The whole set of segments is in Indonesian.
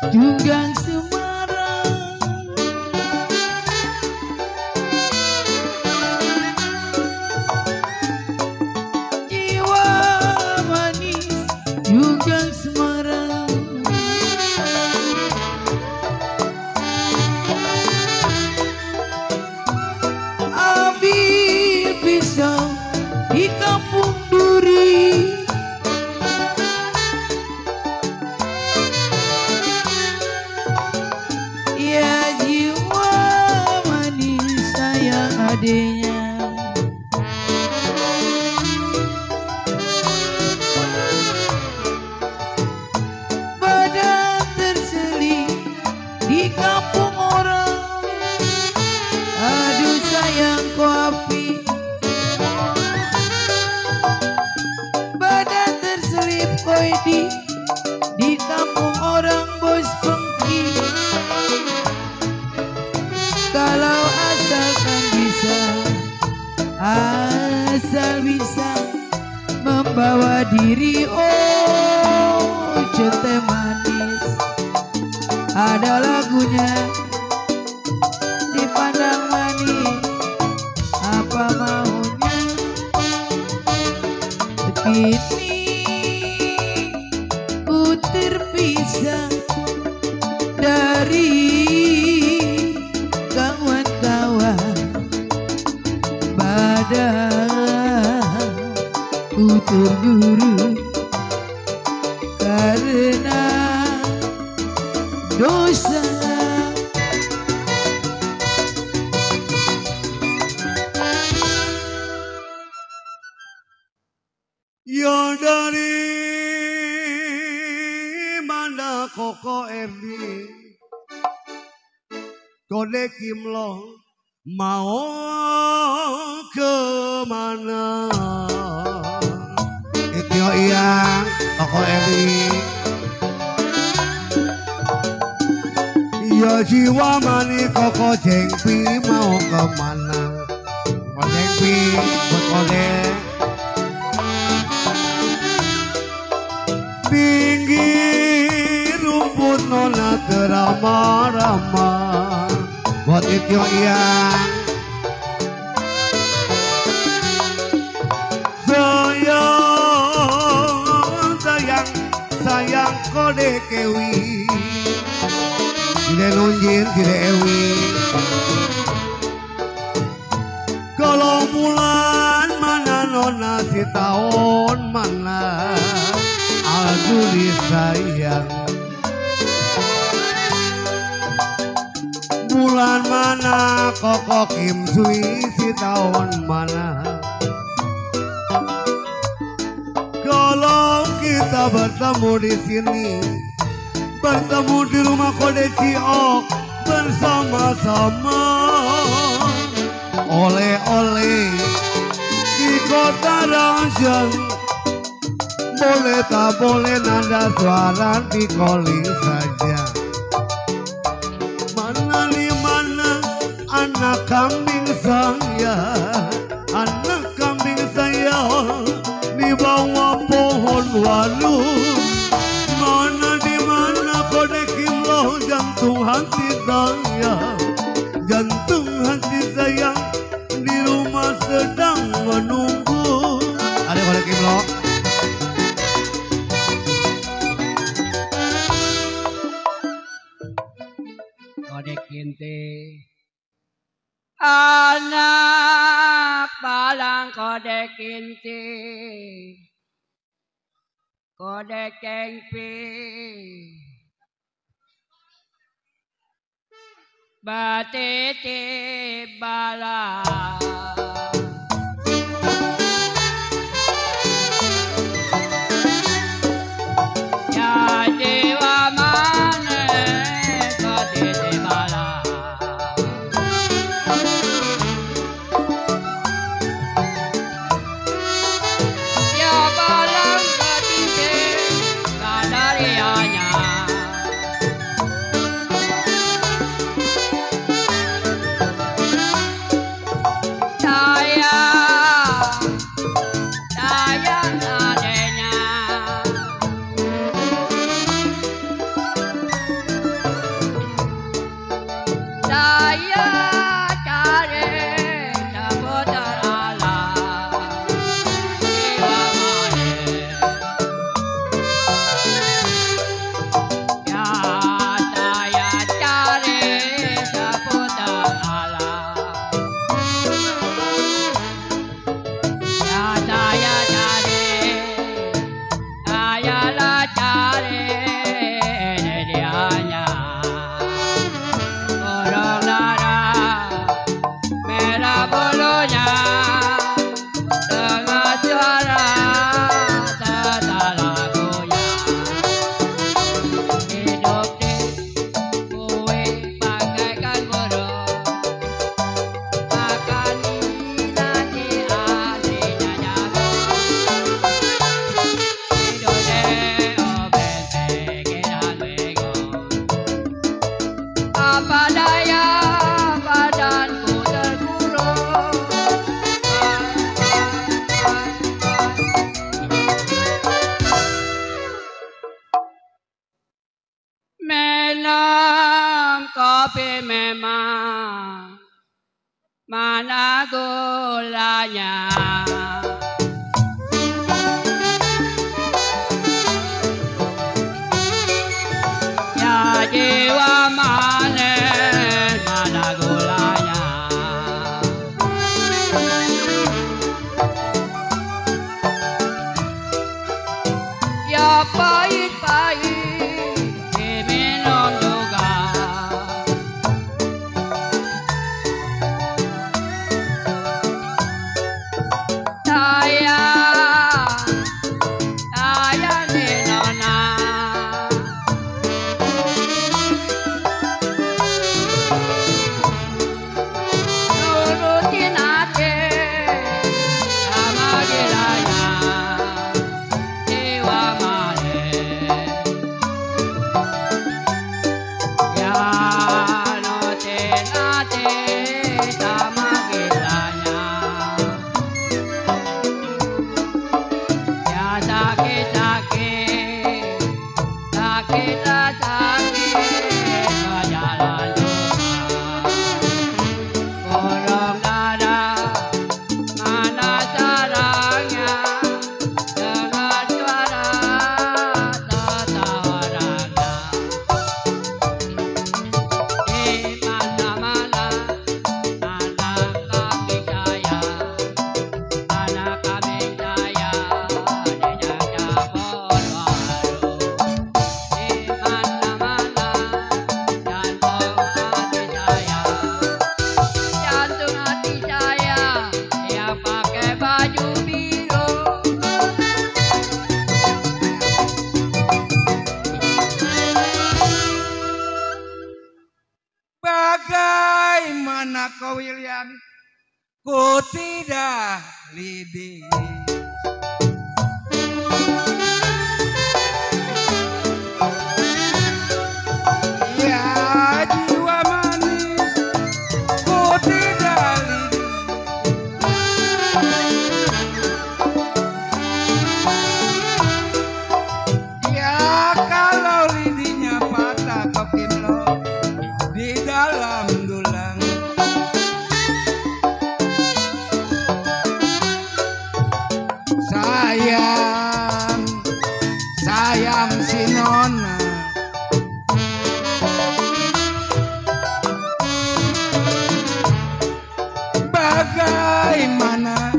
Tunggang Semarang, jiwa manis Tunggang Semarang. Ambil pisau di kampung duri, ya jiwa manis sayang adenya. Badan terselip di kampung orang, aduh sayang kau api. Badan terselip koi di kampung orang bos pengki. Kalau asalkan bisa, asal bisa membawa diri, oh cinta manis. Ada lagunya, dipandang manis apa maunya. Kini ku terpisah dari kawan-kawan, badan ku terguru karena dosa. Ya dari mana Koko Erdi, Kode Kimlo mau kemana? Itu iya Koko Erdi. Ya jiwa mani Koko Jengpi mau kemana? Koko Jengpi buat kode. Pinggir rumput nona terama-rama buat itu iya. Sayang kode kewi tidak nunjin tidak ewi. Kalau bulan mana nona si tahun mana, aduh disayang. Bulan mana Koko Kim Sui si tahun mana. Kalau kita bertemu di sini, bertemu di rumah Kode Ciok bersama-sama, oleh-oleh di kota Rajang. Boleh tak boleh nada suara di calling saja. Mana di mana anak kambing saya, anak kambing saya di bawah pohon walu. Mana di mana Kode Kimlo jantung hati saya, jantung hati saya di rumah sedang menunggu. Ada Kode Kimlo. Kode Kinte anak balang Kode Kinte, Kode Kengpi batete balang. tapi memang mana gulanya. Ya jiwa manis mana gulanya. Ya pahit-pahit diminum juga. Saya ni nona. Nurutin hati sama gilanya. Jiwa manis. Ya nurutin hati sama gilanya. Ya sakit-sakit, sakitlah sakit, berjalan juga. Kurung dada, mana sarangnya, dengan suara tertawarannya. Di mana-mana, anak kambing saya, anak kambing saya, dijaga baru. Di mana-mana, jantung hati saya, jantung hati saya, yang pakai baju biru. Bagaimana kau William? Ku tidak lidi. Ya jiwa manis, ku tidak lidi. Ya kalau lidinya patah kau kimlo di dalam dulang. Sayang, sayang si nona. Bagaimana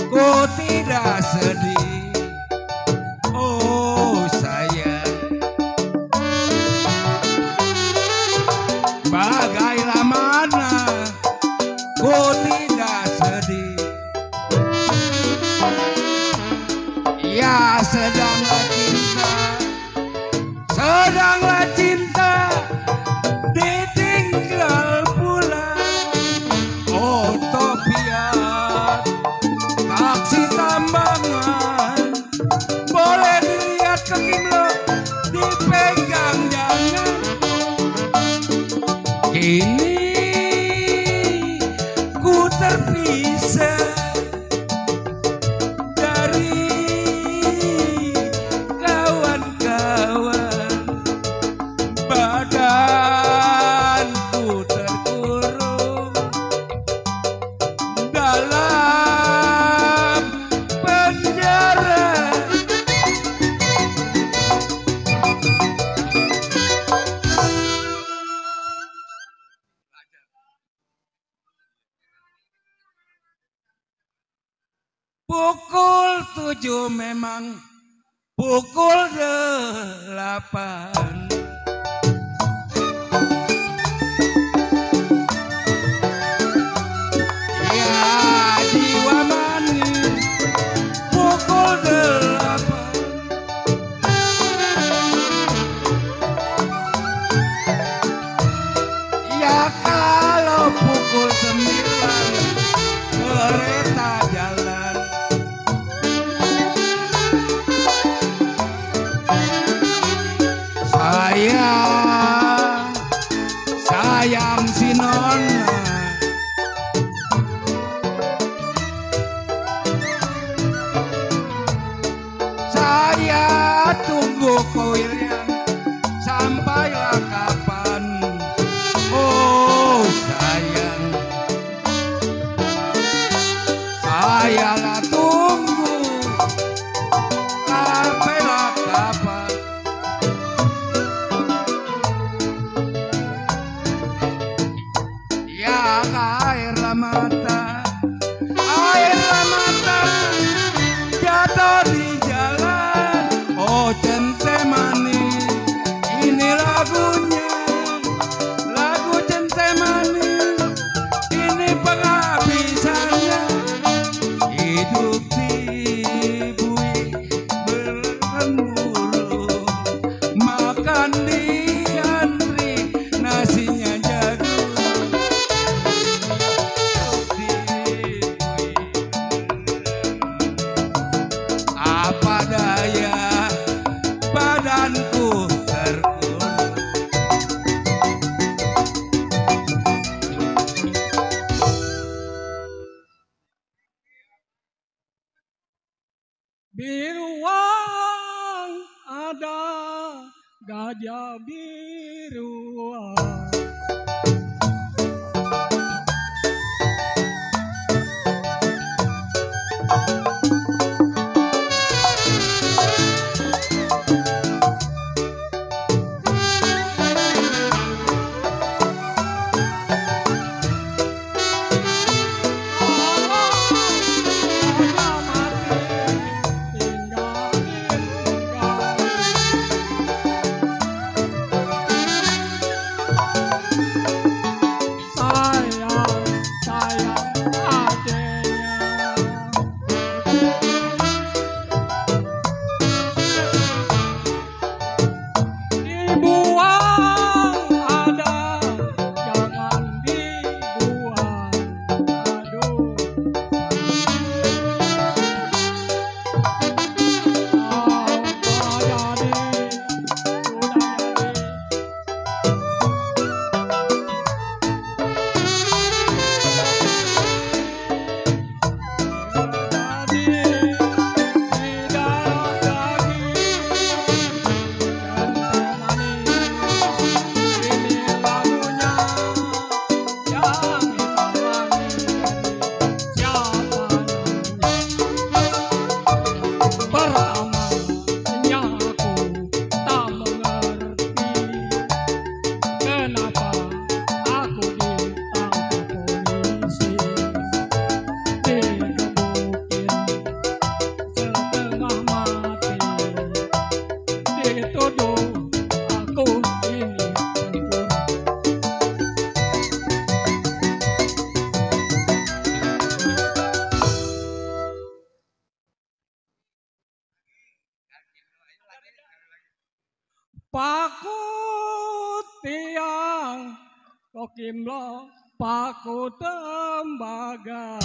ku tidak sedih. Oh sayang, bagailah mana ku tidak sedih. Ya sedanglah cinta, sedanglah cinta ditinggal pula. Oh topian, taksi tambangan, boleh dilihat ke kimlo, dipegang jangan. Kini ku terpisah dari kawan-kawan. Badanku terkurung dalam penjara. Pukul 7 memang pukul 8. Ya jiwa manis, pukul 8. Ya kalau pukul 9 kereta jalan. Sayang si nona. Saya tunggu kau William, sampailah kapan diantri nasinya jagung. Apa daya badanku terkurung. Biruan ada gajah biruan. Paku tiang kokimlo paku tembaga.